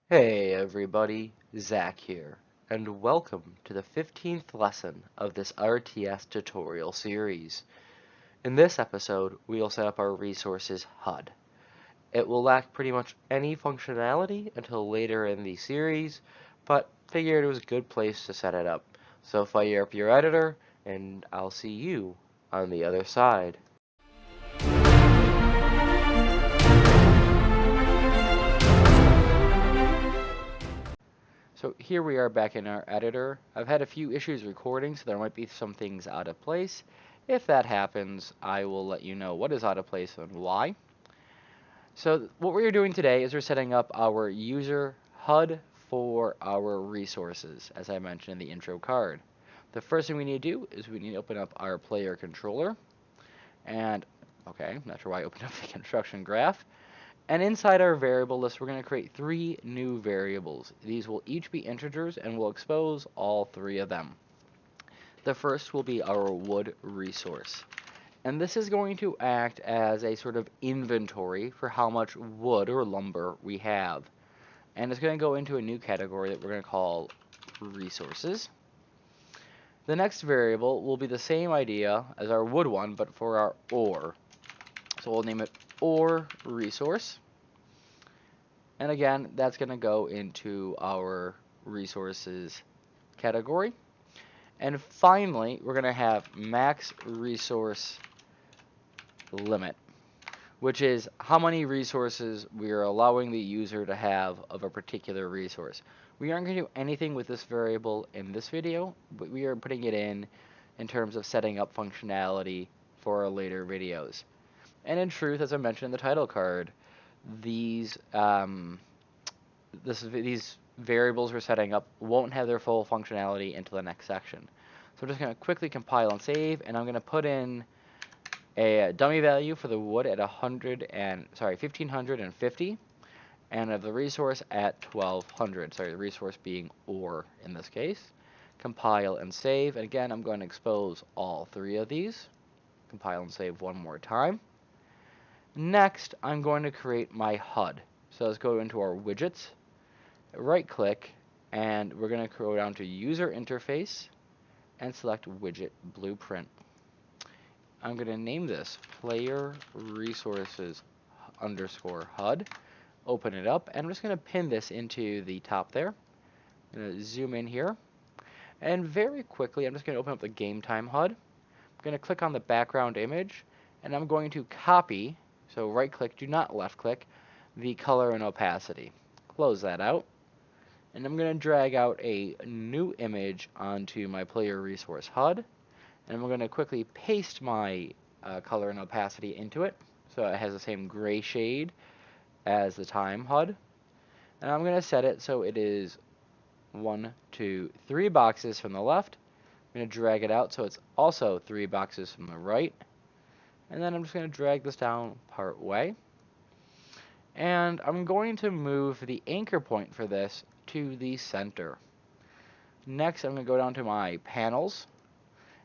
Hey everybody, Zach here, and welcome to the 15th lesson of this RTS tutorial series. In this episode, we'll set up our resources HUD. It will lack pretty much any functionality until later in the series, but figured it was a good place to set it up. So fire up your editor, and I'll see you on the other side. So here we are back in our editor. I've had a few issues recording, so there might be some things out of place. If that happens, I will let you know what is out of place and why. So what we're doing today is we're setting up our user HUD for our resources, as I mentioned in the intro card. The first thing we need to do is we need to open up our player controller. And, okay, not sure why I opened up the construction graph. And inside our variable list, we're going to create 3 new variables. These will each be integers, and we'll expose all 3 of them. The first will be our wood resource. And this is going to act as a sort of inventory for how much wood or lumber we have. And it's going to go into a new category that we're going to call resources. The next variable will be the same idea as our wood one, but for our ore. So we'll name it ore resource. And again, that's going to go into our resources category. And finally, we're going to have max resource limit, which is how many resources we are allowing the user to have of a particular resource. We aren't going to do anything with this variable in this video, but we are putting it in terms of setting up functionality for our later videos. And in truth, as I mentioned in the title card, these these variables we're setting up won't have their full functionality until the next section. So I'm just going to quickly compile and save, and I'm going to put in a dummy value for the wood at 1550, and of the resource at 1200. Sorry, the resource being ore in this case. Compile and save, and again I'm going to expose all 3 of these. Compile and save one more time. Next, I'm going to create my HUD. So let's go into our widgets, right click, and we're going to go down to user interface and select widget blueprint. I'm going to name this player resources underscore HUD. Open it up, and I'm just going to pin this into the top there. I'm going to zoom in here, and very quickly I'm just going to open up the GameTime HUD. I'm going to click on the background image, and I'm going to copy, so right click, do not left click, the color and opacity. Close that out, and I'm going to drag out a new image onto my player resource HUD, and I'm going to quickly paste my color and opacity into it so it has the same gray shade as the time HUD. And I'm going to set it so it is 1, 2, 3 boxes from the left. I'm going to drag it out so it's also 3 boxes from the right. And then I'm just going to drag this down part way. And I'm going to move the anchor point for this to the center. Next, I'm going to go down to my panels,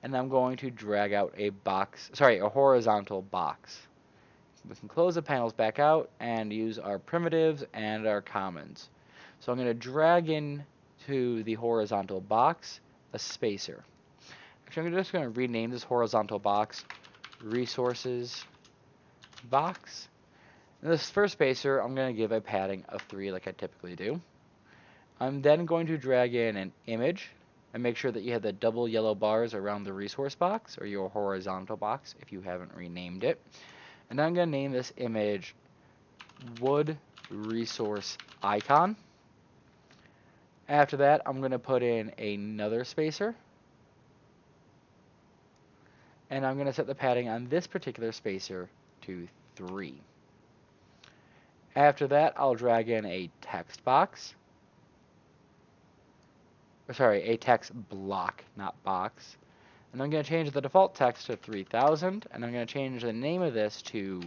and I'm going to drag out a horizontal box. We can close the panels back out and use our primitives and our commons. So I'm going to drag in to the horizontal box a spacer. Actually, I'm just going to rename this horizontal box resources box. And this first spacer, I'm going to give a padding of 3 like I typically do. I'm then going to drag in an image and make sure that you have the double yellow bars around the resource box or your horizontal box if you haven't renamed it. And I'm going to name this image wood resource icon. After that, I'm going to put in another spacer. And I'm going to set the padding on this particular spacer to 3. After that, I'll drag in a text box. A text block, not box. And I'm going to change the default text to 3000, and I'm going to change the name of this to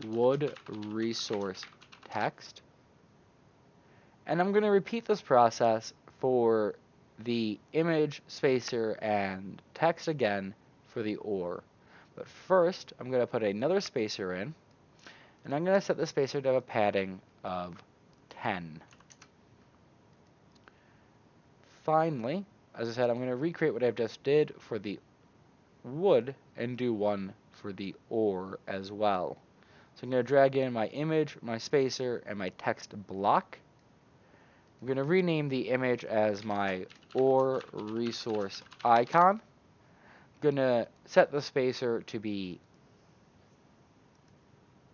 wood resource text. And I'm going to repeat this process for the image, spacer, and text again for the ore. But first, I'm going to put another spacer in, and I'm going to set the spacer to have a padding of 10. finally, as I said, I'm going to recreate what I've just did for the wood and do one for the ore as well. So I'm going to drag in my image, my spacer, and my text block. I'm going to rename the image as my ore resource icon. I'm going to set the spacer to be,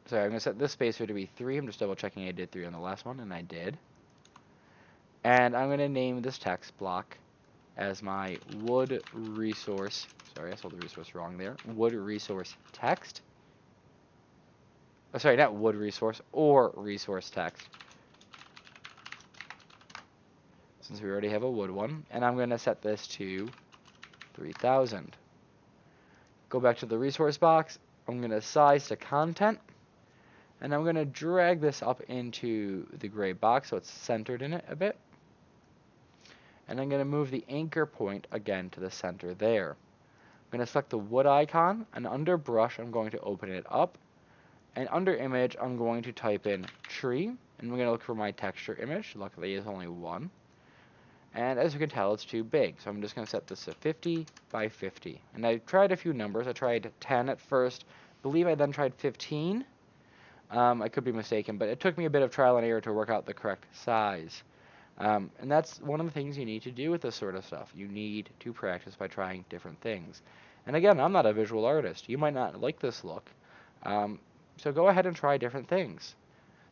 sorry, I'm going to set this spacer to be 3. I'm just double checking I did 3 on the last one, and I did. And I'm going to name this text block as my wood resource, sorry, I spelled the resource wrong there, wood resource text. Oh, sorry, not wood resource, or resource text, since we already have a wood one. And I'm going to set this to 3000. Go back to the resource box. I'm going to size to content, and I'm going to drag this up into the gray box so it's centered in it a bit. And I'm going to move the anchor point again to the center there. I'm going to select the wood icon, and under brush I'm going to open it up, and under image I'm going to type in tree, and I'm going to look for my texture image. Luckily it's only one, and as you can tell it's too big, so I'm just going to set this to 50 by 50. And I tried a few numbers. I tried 10 at first, I believe I then tried 15. I could be mistaken, but it took me a bit of trial and error to work out the correct size. And that's one of the things you need to do with this sort of stuff. You need to practice by trying different things. And again, I'm not a visual artist. You might not like this look. So go ahead and try different things.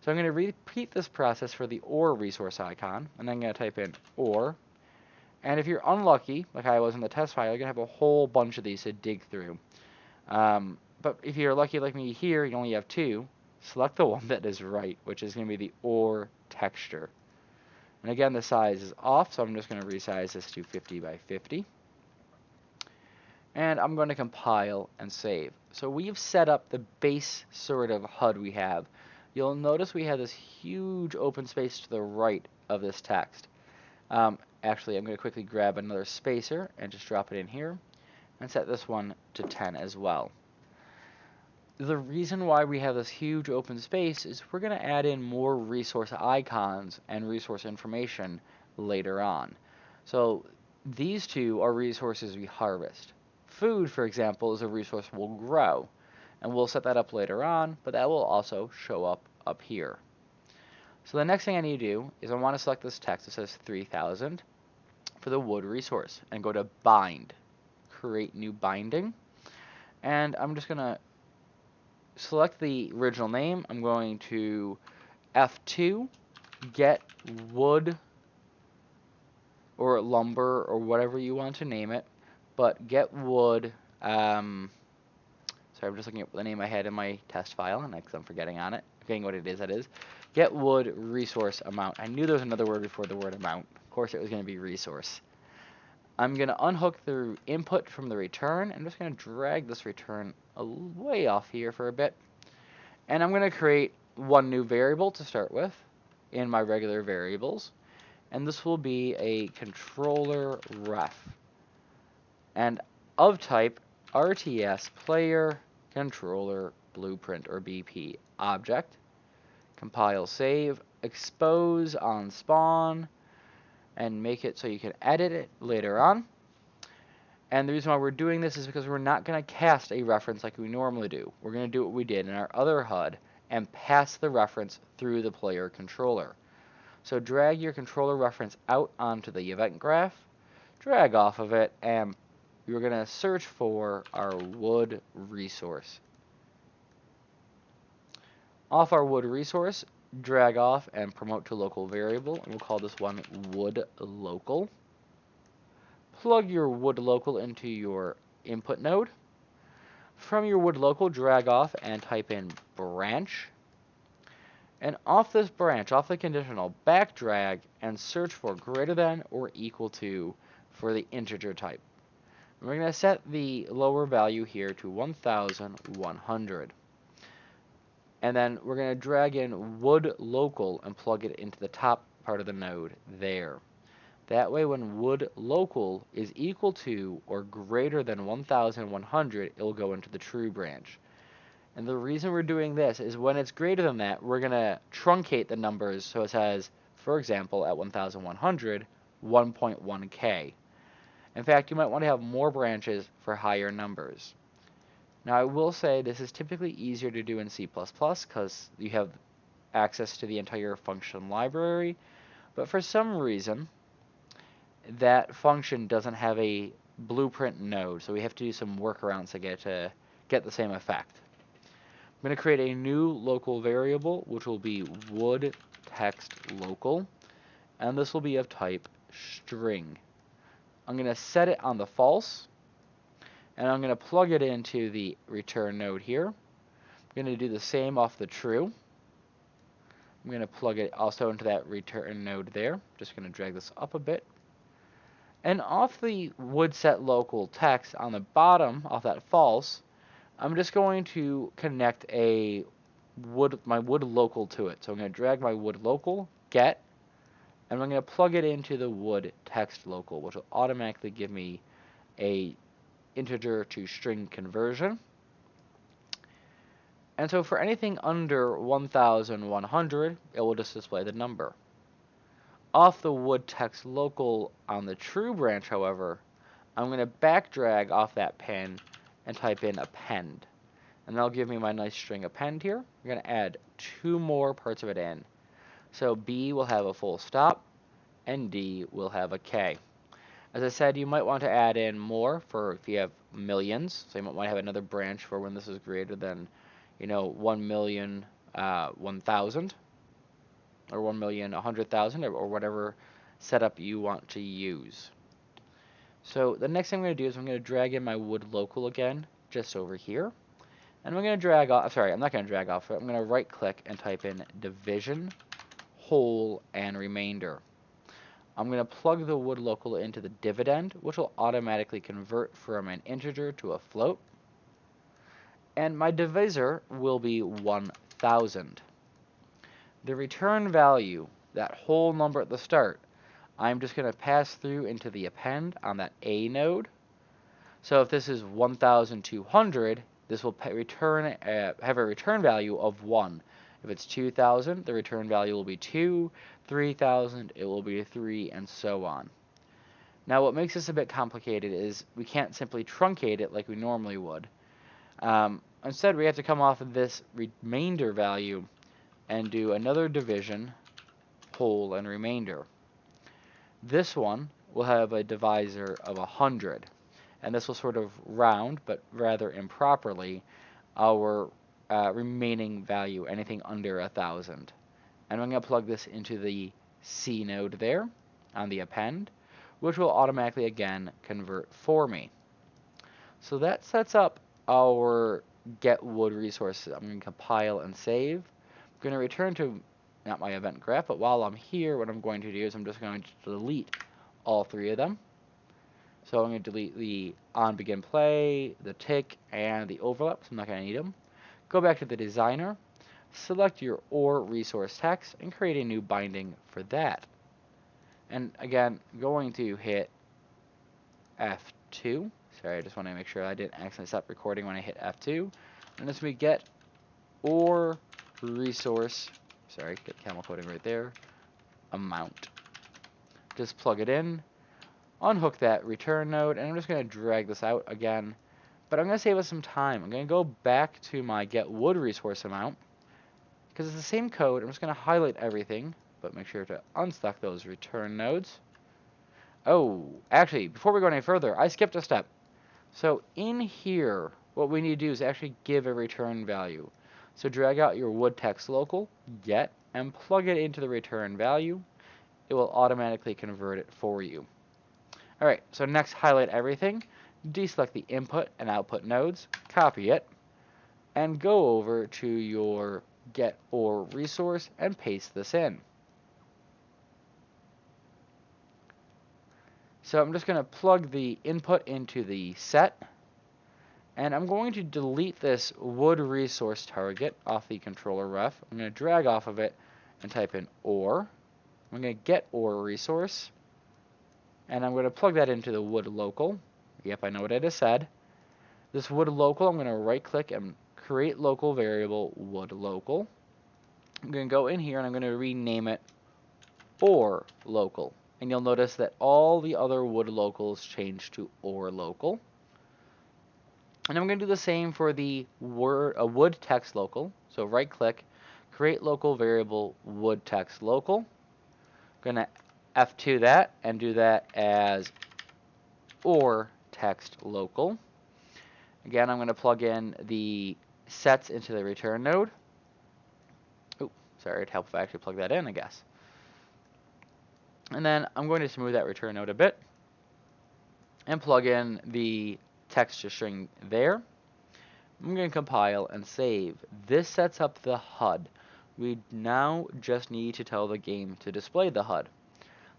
So I'm going to repeat this process for the ore resource icon, and I'm going to type in ore. And if you're unlucky, like I was in the test file, you're going to have a whole bunch of these to dig through. But if you're lucky like me here, you only have 2. Select the one that is right, which is going to be the ore texture. And again, the size is off, so I'm just going to resize this to 50 by 50. And I'm going to compile and save. So we've set up the base sort of HUD we have. You'll notice we have this huge open space to the right of this text. Actually, I'm going to quickly grab another spacer and just drop it in here and set this one to 10 as well. The reason why we have this huge open space is we're going to add in more resource icons and resource information later on. So these two are resources we harvest. Food, for example, is a resource we'll grow, and we'll set that up later on, but that will also show up here. So the next thing I need to do is I want to select this text that says 3000 for the wood resource and go to bind, create new binding, and I'm just going to select the original name. I'm going to F2, get wood or lumber or whatever you want to name it, but get wood, sorry, I'm just looking at the name I had in my test file, and I'm forgetting on it, forgetting what it is that is. Get wood resource amount. I knew there was another word before the word amount. Of course it was going to be resource. I'm going to unhook the input from the return. I'm just going to drag this return way off here for a bit. And I'm going to create one new variable to start with in my regular variables. And this will be a controller ref. And of type RTS player controller blueprint or BP object. Compile, save, expose on spawn, and make it so you can edit it later on. And the reason why we're doing this is because we're not going to cast a reference like we normally do. We're going to do what we did in our other HUD and pass the reference through the player controller. So drag your controller reference out onto the event graph, drag off of it, and we're going to search for our wood resource. Off our wood resource, drag off and promote to local variable, and we'll call this one wood local. Plug your wood local into your input node. From your wood local, drag off and type in branch. And off this branch, off the conditional, back drag and search for greater than or equal to for the integer type. And we're going to set the lower value here to 1100. And then we're going to drag in wood local and plug it into the top part of the node there. That way when wood local is equal to or greater than 1100, it will go into the true branch. And the reason we're doing this is when it's greater than that, we're going to truncate the numbers so it says, for example, at 1100, 1.1k. In fact, you might want to have more branches for higher numbers. Now, I will say this is typically easier to do in C++ because you have access to the entire function library, but for some reason, that function doesn't have a blueprint node, so we have to do some workarounds to get the same effect. I'm going to create a new local variable, which will be wood text local, and this will be of type string. I'm going to set it on the false, and I'm going to plug it into the return node here. I'm going to do the same off the true. I'm going to plug it also into that return node there. Just going to drag this up a bit. And off the wood set local text on the bottom, off that false, I'm just going to connect my wood local to it. So I'm going to drag my wood local, get, and I'm going to plug it into the wood text local, which will automatically give me a integer to string conversion. And so for anything under 1100, it will just display the number. Off the wood text local on the true branch, however, I'm going to back drag off that pin and type in append. And that'll give me my nice string append here. I'm going to add 2 more parts of it in. So B will have a full stop, and D will have a K. As I said, you might want to add in more for if you have millions. So you might want to have another branch for when this is greater than, 1,000,000, 1,000, or 1,000,000, 100,000, or whatever setup you want to use. So the next thing I'm going to do is I'm going to drag in my wood local again, just over here. And I'm going to drag off, sorry, I'm not going to drag off it. I'm going to right click and type in division, whole, and remainder. I'm going to plug the wood local into the dividend, which will automatically convert from an integer to a float. And my divisor will be 1,000. The return value, that whole number at the start, I'm just going to pass through into the append on that A node. So if this is 1,200, this will have a return value of 1. If it's 2,000, the return value will be 2. 3,000, it will be 3, and so on. Now, what makes this a bit complicated is we can't simply truncate it like we normally would. Instead, we have to come off of this remainder value and do another division, whole, and remainder. This one will have a divisor of 100, and this will sort of round, but rather improperly, our remaining value, anything under 1,000. And I'm going to plug this into the C node there on the append, which will automatically again convert for me. So that sets up our get wood resources. I'm going to compile and save. I'm going to return to not my event graph, but while I'm here, what I'm going to do is I'm just going to delete all 3 of them. So I'm going to delete the on begin play, the tick, and the overlap, so I'm not going to need them. Go back to the designer, select your OR resource text, and create a new binding for that. And again, I'm going to hit F2. Sorry, I just want to make sure I didn't accidentally stop recording when I hit F2. And as we get OR resource, sorry, get camel coding right there, amount. Just plug it in, unhook that return node, and I'm just going to drag this out again. But I'm going to save us some time. I'm going to go back to my get wood resource amount, because it's the same code. I'm just going to highlight everything, but make sure to unstuck those return nodes. Oh, actually, before we go any further, I skipped a step. So in here, what we need to do is actually give a return value. So drag out your wood text local, get, and plug it into the return value. It will automatically convert it for you. Alright, so next highlight everything, deselect the input and output nodes, copy it, and go over to your get OR resource and paste this in. So I'm just going to plug the input into the set, and I'm going to delete this wood resource target off the controller ref. I'm going to drag off of it and type in OR. I'm going to get OR resource, and I'm going to plug that into the wood local. Yep, I know what I just said. This wood local, I'm going to right click and create local variable wood local. I'm going to go in here and I'm going to rename it OR local. and you'll notice that all the other wood locals change to OR local. And I'm going to do the same for the wood text local. So right click, create local variable wood text local. I'm going to F2 that and do that as OR text local. Again, I'm going to plug in the sets into the return node. Oh, sorry, it'd help if I actually plug that in, I guess. And then I'm going to smooth that return node a bit and plug in the text to string there. I'm going to compile and save. This sets up the HUD. We now just need to tell the game to display the HUD.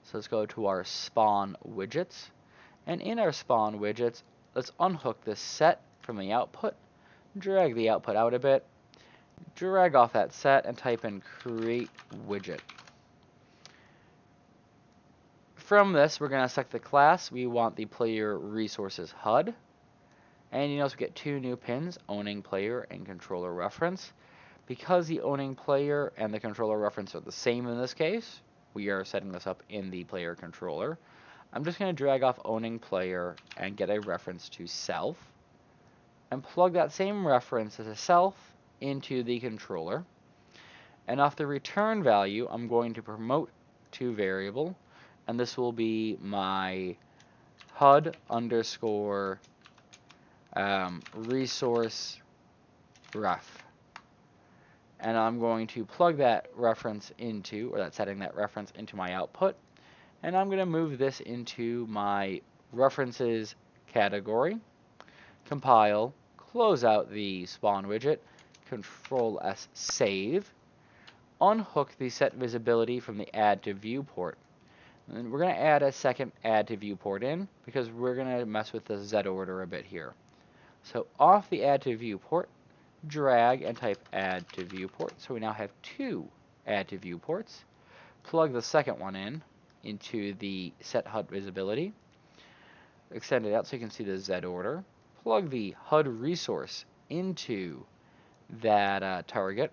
So let's go to our spawn widgets. And in our spawn widgets, let's unhook this set from the output, drag the output out a bit, drag off that set, and type in create widget. From this, we're going to select the class. We want the player resources HUD. And you notice we get two new pins, owning player and controller reference. Because the owning player and the controller reference are the same in this case, we are setting this up in the player controller. I'm just going to drag off owning player and get a reference to self, and plug that same reference as a self into the controller. And off the return value, I'm going to promote to variable, and this will be my HUD underscore resource ref. And I'm going to plug that reference into, or that setting, that reference into my output. And I'm going to move this into my references category, compile, close out the spawn widget, Control S save, unhook the set visibility from the add to viewport. And we're going to add a second add to viewport in because we're going to mess with the Z order a bit here. So off the add to viewport, drag and type add to viewport. So we now have two add to viewports. Plug the second one in into the set HUD visibility. Extend it out so you can see the Z order. Plug the HUD resource into that target.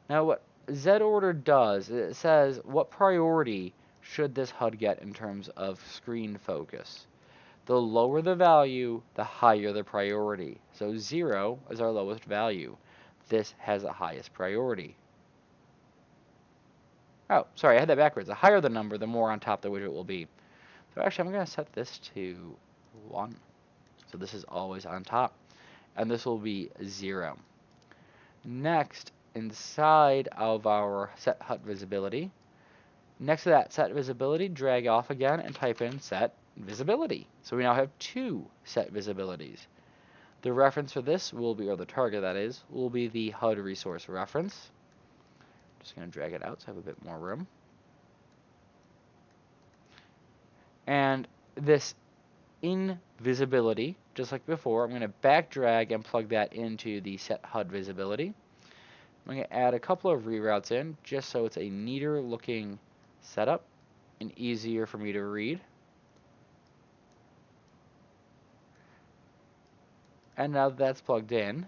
Now what Z order does, it says what priority should this HUD get in terms of screen focus. The lower the value, the higher the priority. So 0 is our lowest value. This has the highest priority. Oh, sorry, I had that backwards. The higher the number, the more on top the widget will be. So actually, I'm going to set this to 1. So this is always on top. And this will be 0. Next, inside of our set HUD visibility, next to that set visibility, drag off again and type in set visibility. So we now have two set visibilities. The reference for this will be, or the target that is, will be the HUD resource reference. Just going to drag it out so I have a bit more room. And this invisibility, just like before, I'm going to back drag and plug that into the set HUD visibility. I'm going to add a couple of reroutes in just so it's a neater looking setup and easier for me to read. And now that that's plugged in,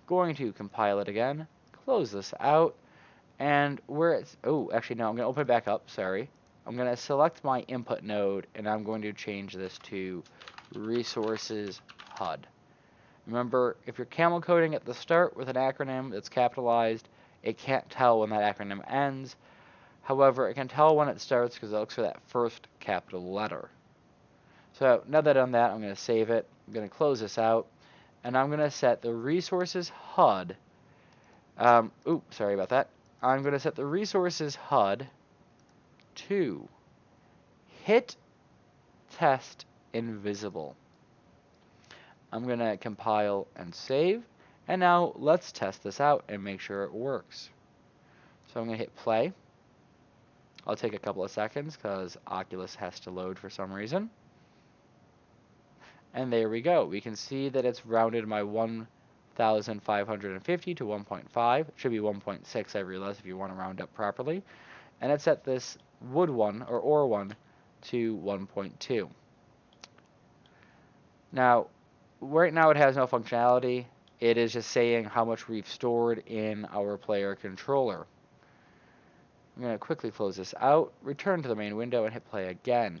going to compile it again, close this out, and where it's, oh, actually no, I'm going to open it back up, sorry. I'm going to select my input node, and I'm going to change this to resources HUD. Remember, if you're camel coding at the start with an acronym that's capitalized, it can't tell when that acronym ends. However, it can tell when it starts because it looks for that first capital letter. So now that I've done that, I'm going to save it. I'm going to close this out, and I'm going to set the resources HUD. Sorry about that. I'm going to set the resources HUD to hit test invisible. I'm going to compile and save, and now let's test this out and make sure it works. So I'm going to hit play. I'll take a couple of seconds because Oculus has to load for some reason. And there we go. We can see that it's rounded my 1,550 to 1.5. It should be 1.6, I realize, if you want to round up properly. And it set this wood one, or OR one, to 1.2. Now, right now it has no functionality. It is just saying how much we've stored in our player controller. I'm going to quickly close this out, return to the main window, and hit play again.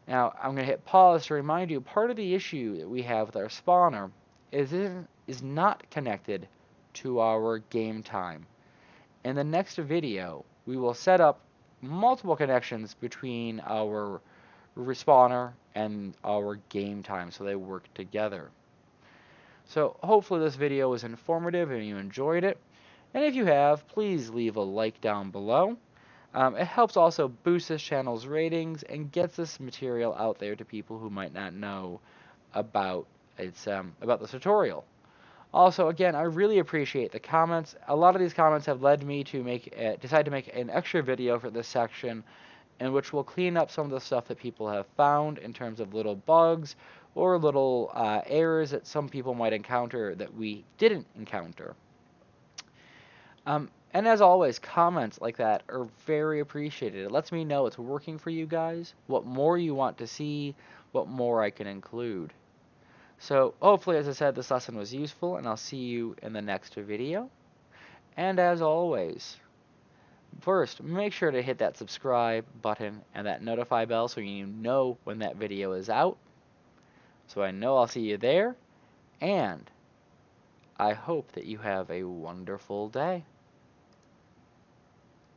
Now, I'm going to hit pause to remind you, part of the issue that we have with our spawner is not connected to our GameTime. In the next video, we will set up multiple connections between our respawner and our GameTime so they work together. So hopefully this video was informative and you enjoyed it. And if you have, please leave a like down below. It helps also boost this channel's ratings and gets this material out there to people who might not know about about the tutorial. Also, again, I really appreciate the comments. A lot of these comments have led me to decide to make an extra video for this section, in which we'll clean up some of the stuff that people have found in terms of little bugs or little errors that some people might encounter that we didn't encounter. And as always, comments like that are very appreciated. It lets me know it's working for you guys, what more you want to see, what more I can include. So hopefully, as I said, this lesson was useful, and I'll see you in the next video. And as always, first, make sure to hit that subscribe button and that notify bell so you know when that video is out. So I know I'll see you there, and I hope that you have a wonderful day.